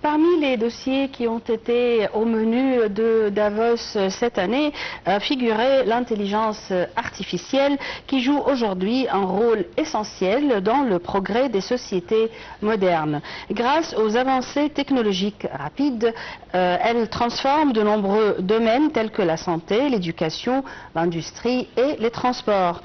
Parmi les dossiers qui ont été au menu de Davos cette année, figurait l'intelligence artificielle qui joue aujourd'hui un rôle essentiel dans le progrès des sociétés modernes. Grâce aux avancées technologiques rapides, elle transforme de nombreux domaines tels que la santé, l'éducation, l'industrie et les transports.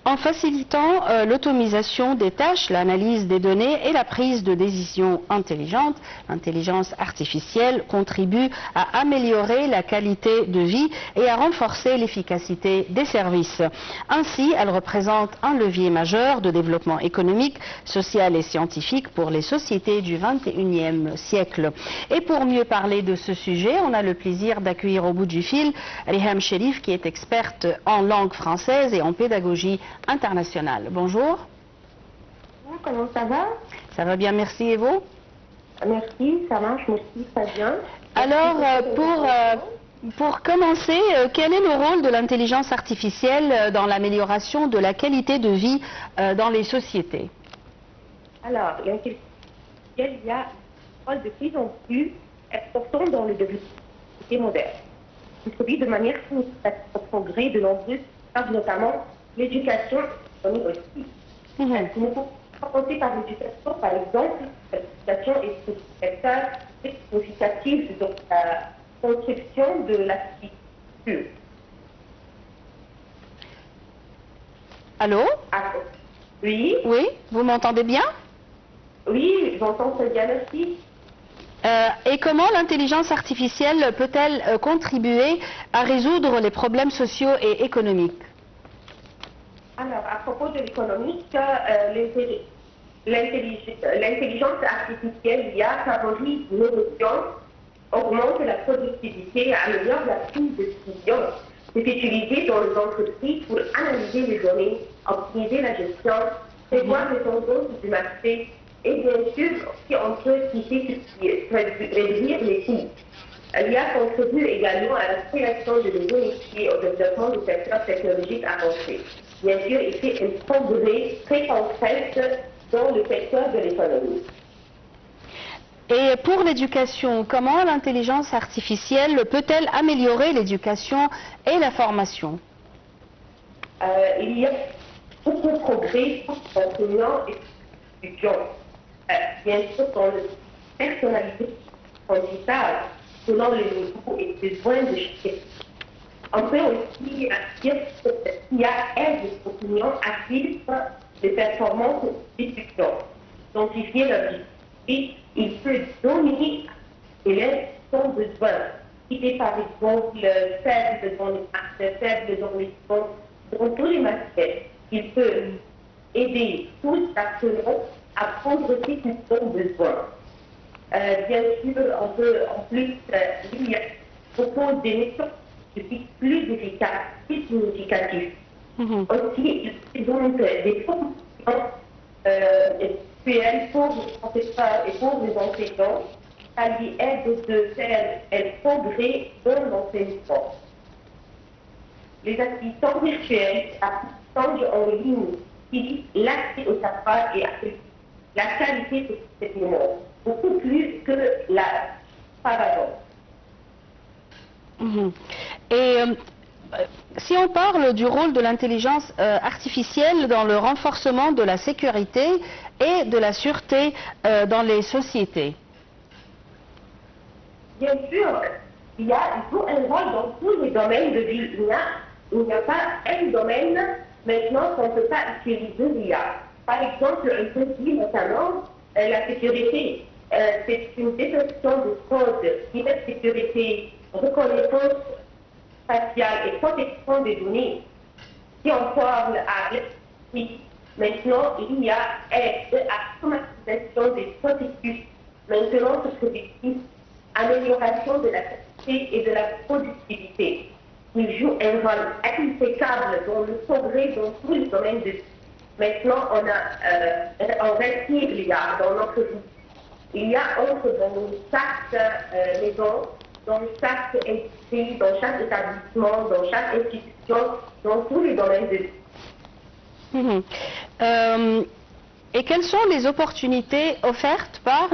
En facilitant l'automatisation des tâches, l'analyse des données et la prise de décisions intelligentes, l'intelligence artificielle contribue à améliorer la qualité de vie et à renforcer l'efficacité des services. Ainsi, elle représente un levier majeur de développement économique, social et scientifique pour les sociétés du XXIe siècle. Et pour mieux parler de ce sujet, on a le plaisir d'accueillir au bout du fil Riham Cherif, qui est experte en langue française et en pédagogie internationale. Bonjour. Comment ça va? Ça va bien, merci. Et vous? Merci, ça marche, merci, très bien. Alors, pour commencer, quel est le rôle de l'intelligence artificielle dans l'amélioration de la qualité de vie dans les sociétés? Alors, l'intelligence artificielle, il y a un rôle de plus en plus important dans le développement moderne. Il contribue de manière significative au progrès de nombreux secteurs, notamment l'éducation aussi. Nous pouvons commencer par l'éducation, par exemple. L'éducation est un secteur significatif dans la construction de la culture. Allô? Oui? Oui, vous m'entendez bien? Oui, j'entends très bien, merci. Et comment l'intelligence artificielle peut-elle contribuer à résoudre les problèmes sociaux et économiques? Alors, à propos de l'économique, l'intelligence artificielle favorise l'innovation, augmente la productivité et améliore la prise de décision. C'est utilisé dans les entreprises pour analyser les données, optimiser la gestion, prévoir les tendances du marché et bien sûr, si on peut réduire les coûts. L'IA contribue également à la création de nouveaux métiers et au développement du secteur technologique avancé. Bien sûr, il fait un progrès très concret dans le secteur de l'économie. Et pour l'éducation, comment l'intelligence artificielle peut-elle améliorer l'éducation et la formation? Il y a beaucoup de progrès pour les enseignants et les étudiants. Bien sûr, dans le personnalisé apprentissage, selon les niveaux et les besoins de chacun. On peut aussi dire qu'il y a aide des enseignants à suivre les performances des étudiants, identifier leurs difficultés, il peut donner élèves son besoin. Il est par exemple faible dans les maths, faible dans tous les matières. Il peut aider tous les apprenants à prendre ce qu'ils ont besoin. Bien sûr, on peut en plus propose des méthodes plus efficaces, plus significatives. Aussi, il présente des formations actuelles pour les professeurs et pour les enseignants, ça lui aide de faire un progrès dans l'enseignement. Les assistants virtuels, assistants en ligne, qui l'accès au savoir et la qualité de cet moment, beaucoup plus que la paravent. Et si on parle du rôle de l'intelligence artificielle dans le renforcement de la sécurité et de la sûreté dans les sociétés? Bien sûr, il joue un rôle dans tous les domaines de vie. Il n'y a pas un domaine maintenant qu'on ne peut pas utiliser l'IA. Par exemple, on peut dire notamment la sécurité. C'est une détection de fraude, cybersécurité, reconnaissance faciale et protection des données. Si on parle à l'esprit, maintenant il y a aide à l'automatisation des processus. Maintenant, ce processus, amélioration de la qualité et de la productivité. Il joue un rôle impeccable dans le progrès dans tous les domaines de vie. Maintenant, on retire l'IA dans notre vie. Il y a entre dans chaque maison, dans chaque industrie, dans chaque établissement, dans chaque institution, dans tous les domaines de vie. Et quelles sont les opportunités offertes par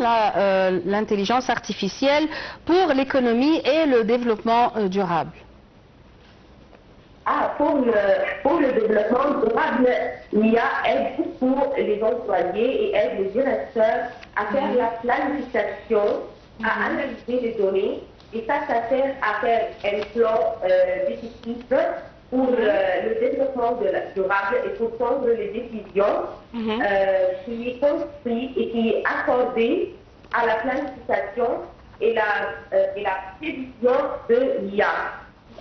l'intelligence artificielle pour l'économie et le développement durable? Pour le développement durable, l'IA aide beaucoup les employés et aide les directeurs à faire la planification, à analyser les données, et ça sert à faire un plan définitif pour le développement durable et pour prendre les décisions qui est construit et qui est accordé à la planification et la prévision de l'IA.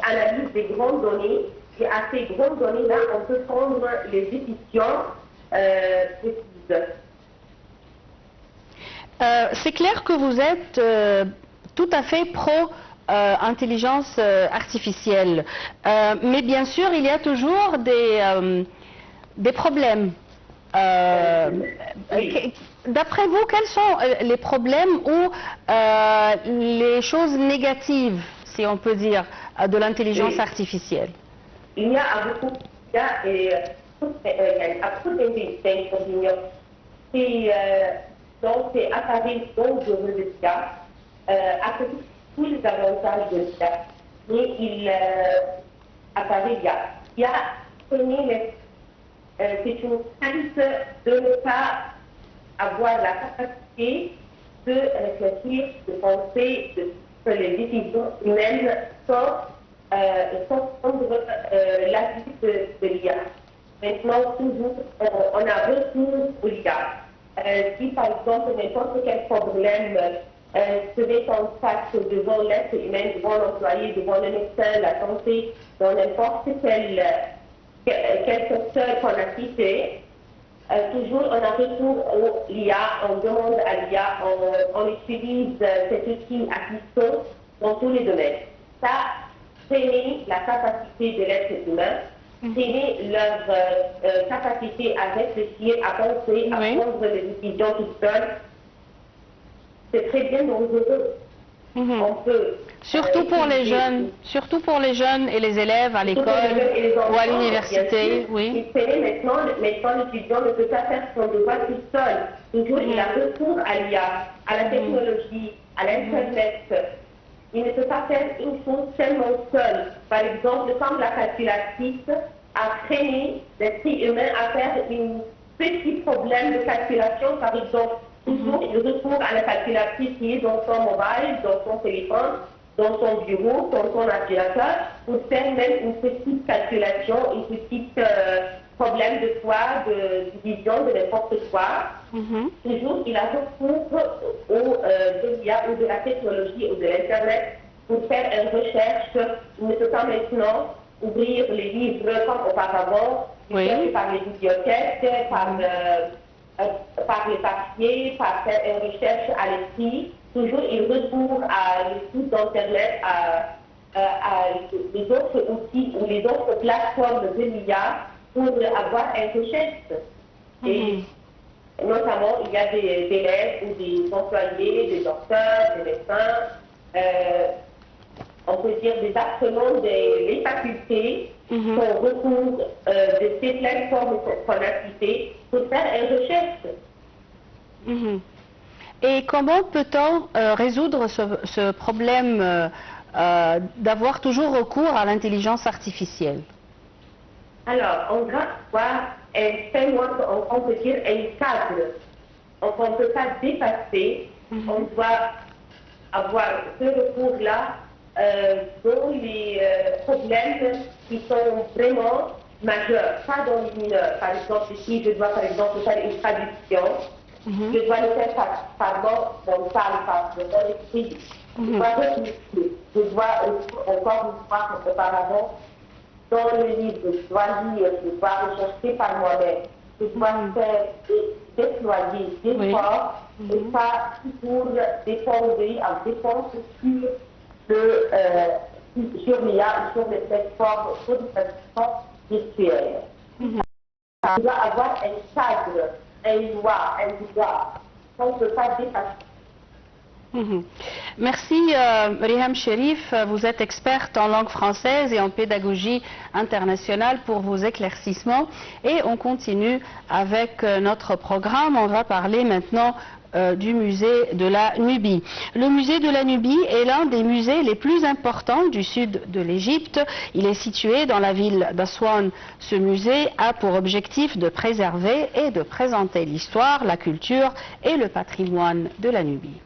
Analyse des grandes données, et à ces grandes données-là, on peut prendre les décisions précises. C'est clair que vous êtes tout à fait pro-intelligence artificielle, mais bien sûr, il y a toujours des problèmes. Oui. D'après vous, quels sont les problèmes ou les choses négatives, si on peut dire, de l'intelligence artificielle? Il y a beaucoup d'inconvénients. Donc, c'est appareil dangereux de l'IA, à côté de tous les avantages de l'IA, mais il apparaît l'IA. C'est une crainte de ne pas avoir la capacité de réfléchir, de penser, que les décisions humaines sans prendre l'avis de l'IA. Maintenant, toujours, on a recours au l'IA. Si par exemple n'importe quel problème se met en face devant l'être humain, devant l'employé, devant le médecin, la santé, dans n'importe quel secteur qu'on a cité, toujours on a recours au l'IA, on demande à l'IA, on utilise cet outil assistant dans tous les domaines. Ça freine la capacité de l'être humain, freine leur capacité à réfléchir, à penser, à prendre des décisions tout seul. C'est très bien dangereux. On peut, surtout pour les jeunes et les élèves à l'école ou à l'université. Oui. Maintenant, l'étudiant ne peut pas faire son devoir tout seul. Toujours, il a recours à l'IA, à la technologie, à l'Internet. Il ne peut pas faire une chose seulement seul. Par exemple, comme la calculatrice a freiné l'esprit humain à faire un petit problème de calculation, par exemple. Toujours, il recourt à la calculatrice qui est dans son mobile, dans son téléphone, dans son bureau, dans son ordinateur, pour faire même une petite calculation, une petite problème de poids, de division, de n'importe quoi. Toujours, il a recours de l'IA ou de la technologie ou de l'Internet pour faire une recherche. Il ne peut pas maintenant ouvrir les livres comme auparavant, par les bibliothèques, par les papiers, par faire une recherche à l'écrit. Toujours, il recourt à les sites d'Internet, à les autres outils ou les autres plateformes de l'IA pour avoir une recherche. Et notamment, il y a des élèves ou des employés, des docteurs, des médecins, on peut dire des apprenants des facultés qui ont recours de ces plateformes qu'on a citées pour faire une recherche. Et comment peut-on résoudre ce problème d'avoir toujours recours à l'intelligence artificielle? Alors, on doit avoir un framework, on peut dire un cadre. Donc, on ne peut pas dépasser, on doit avoir ce recours-là dans les problèmes qui sont vraiment majeurs, pas dans les mineurs. Par exemple, si je dois par exemple faire une traduction, je dois le faire par mon parle, par mon esprit. Je dois encore une fois auparavant dans le livre, je dois lire, je dois rechercher par moi-même, je dois faire déployer des efforts et pas toujours dépendre sur l'IA ou sur les plateformes virtuelles. On doit avoir un cadre, une loi, un droit qu'on ne peut pas dépasser. Merci Riham Cherif, vous êtes experte en langue française et en pédagogie internationale pour vos éclaircissements. Et on continue avec notre programme. On va parler maintenant du musée de la Nubie. Le musée de la Nubie est l'un des musées les plus importants du sud de l'Égypte. Il est situé dans la ville d'Aswan. Ce musée a pour objectif de préserver et de présenter l'histoire, la culture et le patrimoine de la Nubie.